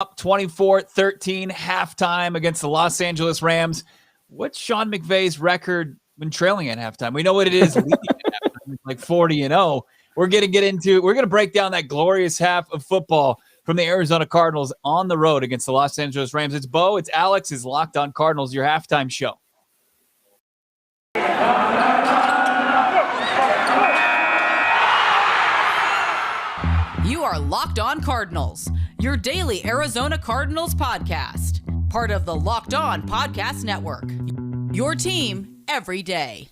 Up 24-13 halftime against the Los Angeles Rams. What's Sean McVay's record when trailing at halftime? We know what it is leading at halftime. It's like 40-0. We're going to break down that glorious half of football from the Arizona Cardinals on the road against the Los Angeles Rams. It's Bo, it's Alex, it's Locked On Cardinals, your halftime show. You are Locked On Cardinals, your daily Arizona Cardinals podcast. Part of the Locked On Podcast Network. Your team every day.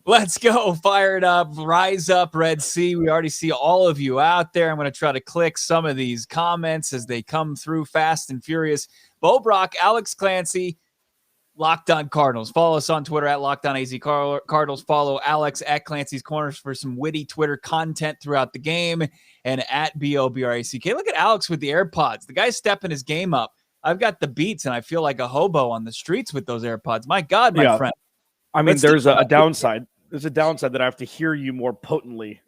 Let's go. Fire it up. Rise up, Red Sea. We already see all of you out there. I'm going to try to click some of these comments as they come through fast and furious. Bo Brack, Alex Clancy, Locked On Cardinals. Follow us on Twitter at Locked On AZ Cardinals. Follow Alex at Clancy's Corners for some witty Twitter content throughout the game, and at BOBRACK. Look at Alex with the AirPods. The guy's stepping his game up. I've got the Beats, and I feel like a hobo on the streets with those AirPods. My God, my friend. I mean, there's a downside. There's a downside that I have to hear you more potently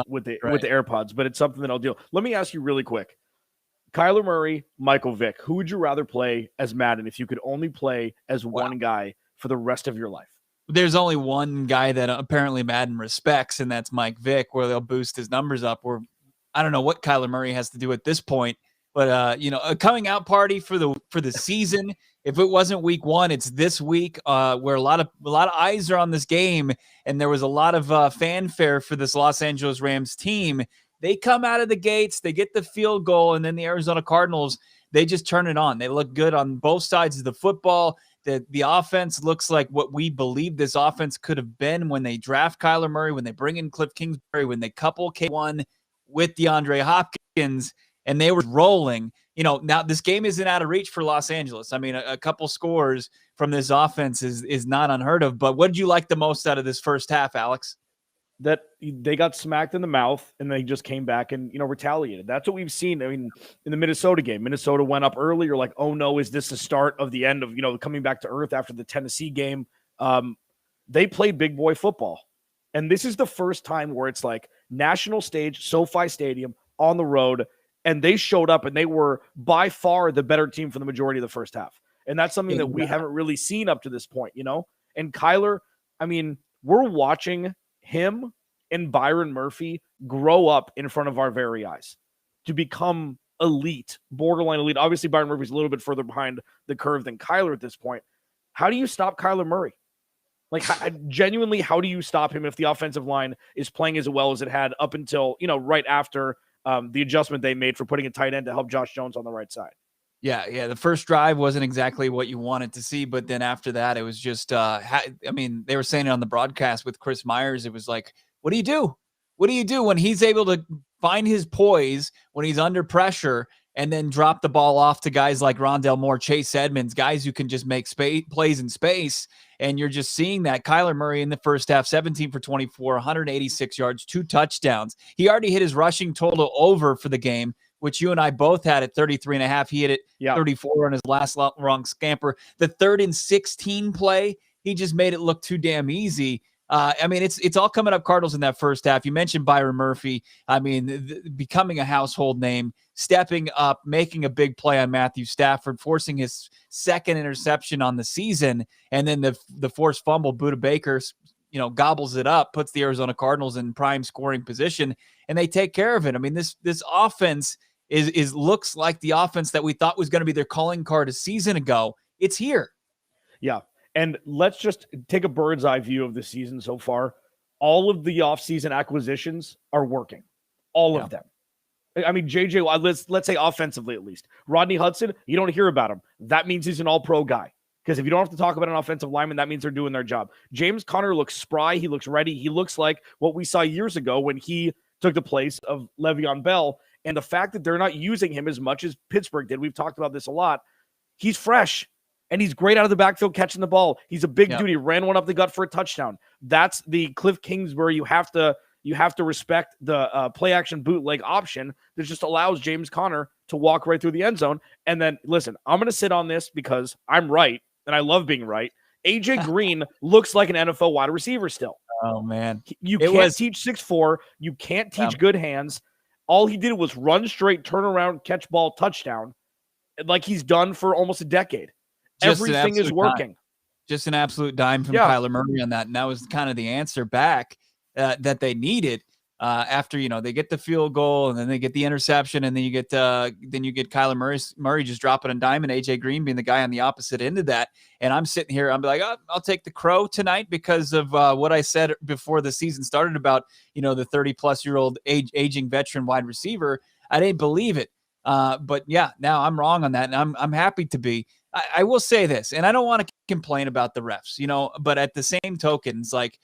with the AirPods, but it's something that I'll deal. Let me ask you really quick. Kyler Murray, Michael Vick, who would you rather play as Madden if you could only play as one guy for the rest of your life? There's only one guy that apparently Madden respects, and that's Mike Vick, where they'll boost his numbers up. Where I don't know what Kyler Murray has to do at this point, but a coming out party for the season. If it wasn't week one, it's this week where a lot of eyes are on this game, and there was a lot of fanfare for this Los Angeles Rams team. They come out of the gates, they get the field goal, and then the Arizona Cardinals, they just turn it on. They look good on both sides of the football. The offense looks like what we believe this offense could have been when they draft Kyler Murray, when they bring in Cliff Kingsbury, when they couple K1 with DeAndre Hopkins, and they were rolling. Now this game isn't out of reach for Los Angeles. I mean, a couple scores from this offense is not unheard of. But what did you like the most out of this first half, Alex? That they got smacked in the mouth and they just came back and, retaliated. That's what we've seen. I mean, in the Minnesota game, Minnesota went up early. You're like, oh no, is this the start of the end of, coming back to earth after the Tennessee game? They played big boy football. And this is the first time where it's like national stage, SoFi Stadium on the road. And they showed up and they were by far the better team for the majority of the first half. And that's something that we haven't really seen up to this point, And Kyler, I mean, we're watching him and Byron Murphy grow up in front of our very eyes to become elite, borderline elite. Obviously, Byron Murphy's a little bit further behind the curve than Kyler at this point. How do you stop Kyler Murray? Like, genuinely, how do you stop him if the offensive line is playing as well as it had up until, right after the adjustment they made for putting a tight end to help Josh Jones on the right side? Yeah. The first drive wasn't exactly what you wanted to see, but then after that, it was just, they were saying it on the broadcast with Chris Myers. It was like, what do you do? What do you do when he's able to find his poise when he's under pressure and then drop the ball off to guys like Rondale Moore, Chase Edmonds, guys who can just make plays in space? And you're just seeing that. Kyler Murray in the first half, 17 for 24, 186 yards, 2 touchdowns. He already hit his rushing total over for the game, which you and I both had at 33.5. He hit it 34 on his last long scamper. The 3rd and 16 play, he just made it look too damn easy. It's all coming up Cardinals in that first half. You mentioned Byron Murphy. Becoming a household name, stepping up, making a big play on Matthew Stafford, forcing his 2nd interception on the season, and then the forced fumble. Budda Baker, gobbles it up, puts the Arizona Cardinals in prime scoring position, and they take care of it. I mean, this offense is looks like the offense that we thought was going to be their calling card a season ago. It's here. Yeah. And let's just take a bird's eye view of the season so far. All of the offseason acquisitions are working. All of them. I mean, JJ, let's say offensively at least. Rodney Hudson, you don't hear about him. That means he's an all-pro guy. Because if you don't have to talk about an offensive lineman, that means they're doing their job. James Conner looks spry. He looks ready. He looks like what we saw years ago when he took the place of Le'Veon Bell. And the fact that they're not using him as much as Pittsburgh did, we've talked about this a lot. He's fresh. And he's great out of the backfield catching the ball. He's a big dude. He ran one up the gut for a touchdown. That's the Cliff Kingsbury. You have to respect the play action bootleg option that just allows James Conner to walk right through the end zone. And then, listen, I'm going to sit on this because I'm right, and I love being right. AJ Green looks like an NFL wide receiver still. Oh, man. You can't teach 6'4". You can't teach good hands. All he did was run straight, turn around, catch ball, touchdown, like he's done for almost a decade. Everything is working. Just an absolute dime from Kyler Murray on that. And that was kind of the answer back that they needed after, they get the field goal and then they get the interception. And then you get Kyler Murray just dropping a dime and AJ Green being the guy on the opposite end of that. And I'm sitting here, I'm like, I'll take the crow tonight because of what I said before the season started about, the 30-plus-year-old aging veteran wide receiver. I didn't believe it. But yeah, now I'm wrong on that. And I'm happy to be. I will say this, and I don't want to complain about the refs, but at the same token, it's like,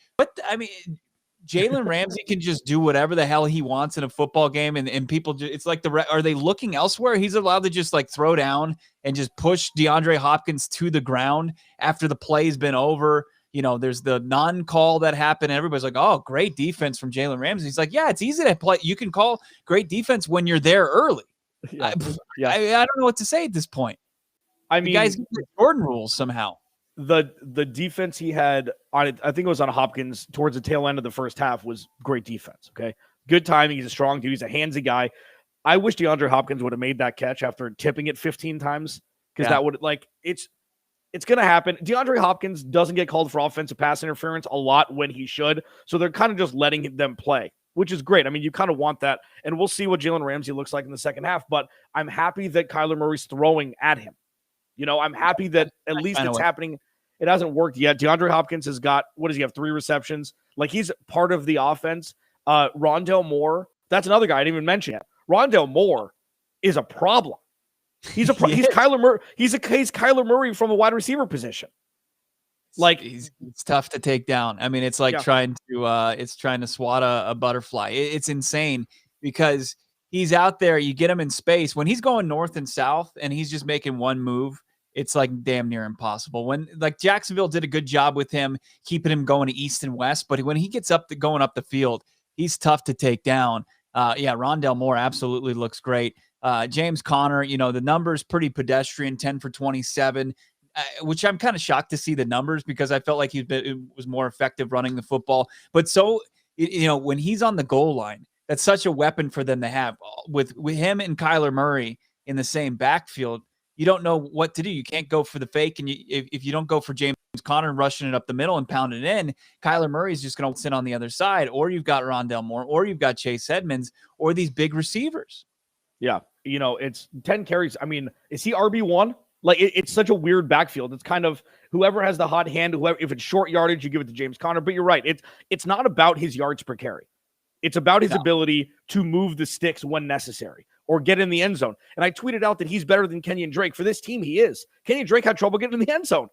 Jalen Ramsey can just do whatever the hell he wants in a football game, and people, it's like are they looking elsewhere? He's allowed to just like throw down and just push DeAndre Hopkins to the ground after the play's been over. There's the non-call that happened, and everybody's like, oh, great defense from Jalen Ramsey. He's like, yeah, it's easy to play. You can call great defense when you're there early. I don't know what to say at this point. I mean, guys get the Jordan rules somehow. The defense he had on it, I think it was on Hopkins towards the tail end of the first half, was great defense. Okay. Good timing. He's a strong dude. He's a handsy guy. I wish DeAndre Hopkins would have made that catch after tipping it 15 times. Because that would it's going to happen. DeAndre Hopkins doesn't get called for offensive pass interference a lot when he should. So they're kind of just letting them play, which is great. I mean, you kind of want that. And we'll see what Jalen Ramsey looks like in the second half. But I'm happy that Kyler Murray's throwing at him. I'm happy that at least it's happening. It hasn't worked yet. DeAndre Hopkins has got, what does he have, 3 receptions? Like, he's part of the offense. Rondale Moore, that's another guy I didn't even mention yet. Rondale Moore is a problem. He's he's Kyler Murray. He's Kyler Murray from a wide receiver position. Like, it's tough to take down. I mean, it's like trying to swat a butterfly. It's insane because he's out there. You get him in space when he's going north and south, and he's just making one move. It's like damn near impossible. When like Jacksonville did a good job with him, keeping him going to east and west, but when he gets going up the field, he's tough to take down. Rondale Moore absolutely looks great. James Conner, the numbers pretty pedestrian, 10 for 27, which I'm kind of shocked to see the numbers because I felt like he was more effective running the football. But when he's on the goal line, that's such a weapon for them to have with him and Kyler Murray in the same backfield. You don't know what to do. You can't go for the fake. And if you don't go for James Conner rushing it up the middle and pounding it in, Kyler Murray's just going to sit on the other side, or you've got Rondale Moore, or you've got Chase Edmonds, or these big receivers. Yeah. It's 10 carries. I mean, is he RB1? Like, it's such a weird backfield. It's kind of whoever has the hot hand, if it's short yardage, you give it to James Conner. But you're right. It's not about his yards per carry. It's about his ability to move the sticks when necessary or get in the end zone. And I tweeted out that he's better than Kenyon Drake. For this team, he is. Kenyon Drake had trouble getting in the end zone.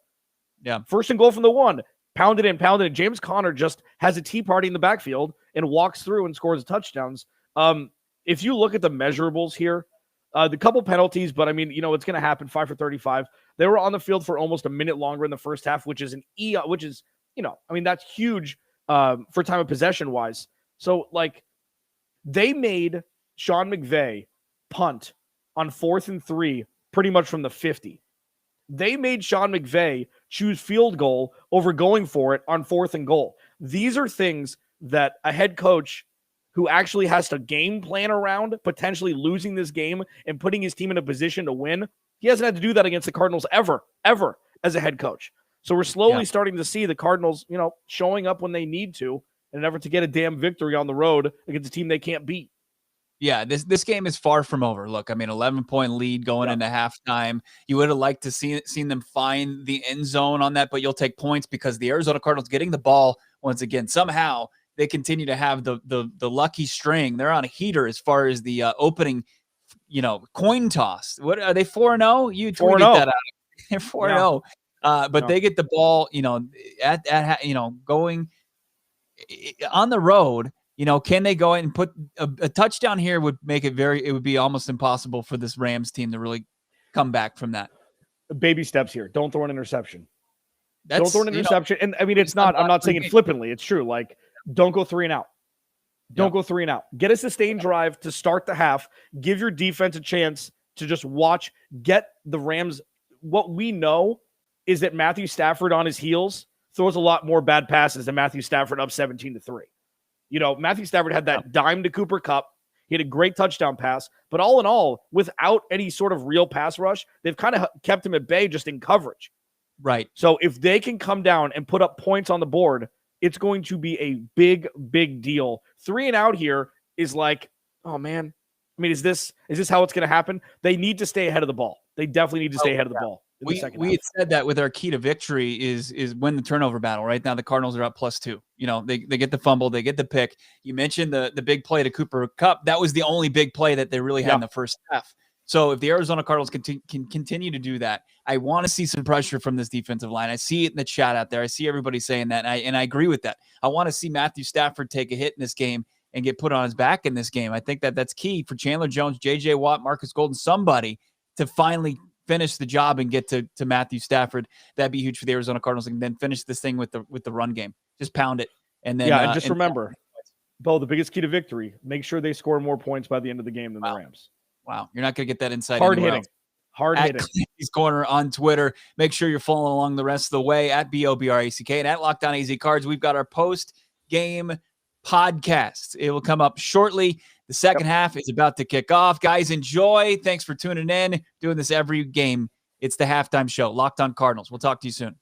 Yeah. First and goal from the 1. Pounded in. James Conner just has a tea party in the backfield and walks through and scores touchdowns. If you look at the measurables here, the couple penalties, but I mean, it's going to happen. 5 for 35. They were on the field for almost a minute longer in the first half, which is that's huge for time of possession wise. So, like, they made Sean McVay punt on 4th and 3 pretty much from the 50. They made Sean McVay choose field goal over going for it on 4th and goal. These are things that a head coach who actually has to game plan around potentially losing this game and putting his team in a position to win, he hasn't had to do that against the Cardinals ever as a head coach. So we're slowly starting to see the Cardinals, showing up when they need to in an effort to get a damn victory on the road against a team they can't beat. Yeah, this game is far from over. Look, I mean, 11-point lead going into halftime. You would have liked to seen them find the end zone on that, but you'll take points because the Arizona Cardinals getting the ball once again. Somehow they continue to have the lucky string. They're on a heater as far as the opening, coin toss. What are they 4-0? You tweeted that out. They're 4-0. But they get the ball, going on the road. Can they go in and put a touchdown here would make it would be almost impossible for this Rams team to really come back from that. Baby steps here. Don't throw an interception. Don't throw an interception. And I mean, I'm not saying it flippantly. It's true. Like, don't go 3 and out. Don't go 3 and out. Get a sustained drive to start the half. Give your defense a chance to just watch, get the Rams. What we know is that Matthew Stafford on his heels throws a lot more bad passes than Matthew Stafford up 17-3. You know, Matthew Stafford had that dime to Cooper Kupp. He had a great touchdown pass, but all in all, without any sort of real pass rush, they've kind of kept him at bay just in coverage. Right. So if they can come down and put up points on the board, it's going to be a big, big deal. 3 and out here is like, oh man. I mean, is this how it's going to happen? They need to stay ahead of the ball. They definitely need to stay ahead of the ball. We had said that with our key to victory is win the turnover battle. Right now, the Cardinals are up +2. You know, they get the fumble, they get the pick. You mentioned the big play to Cooper Kupp. That was the only big play that they really had in the first half. So if the Arizona Cardinals can continue to do that, I want to see some pressure from this defensive line. I see it in the chat out there. I see everybody saying that, and I agree with that. I want to see Matthew Stafford take a hit in this game and get put on his back in this game. I think that's key for Chandler Jones, J.J. Watt, Marcus Golden, somebody to finally finish the job and get to Matthew Stafford. That'd be huge for the Arizona Cardinals, and then finish this thing with the run game. Just pound it. And then and just remember, Bo, the biggest key to victory, make sure they score more points by the end of the game than the Rams. Wow. You're not going to get that insight. Hard hitting. Clancy's Corner on Twitter. Make sure you're following along the rest of the way at BOBRACK and at Locked On AZ Cards. We've got our post-game podcast. It will come up shortly. The second half is about to kick off. Guys, enjoy. Thanks for tuning in. Doing this every game. It's the halftime show. Locked On Cardinals. We'll talk to you soon.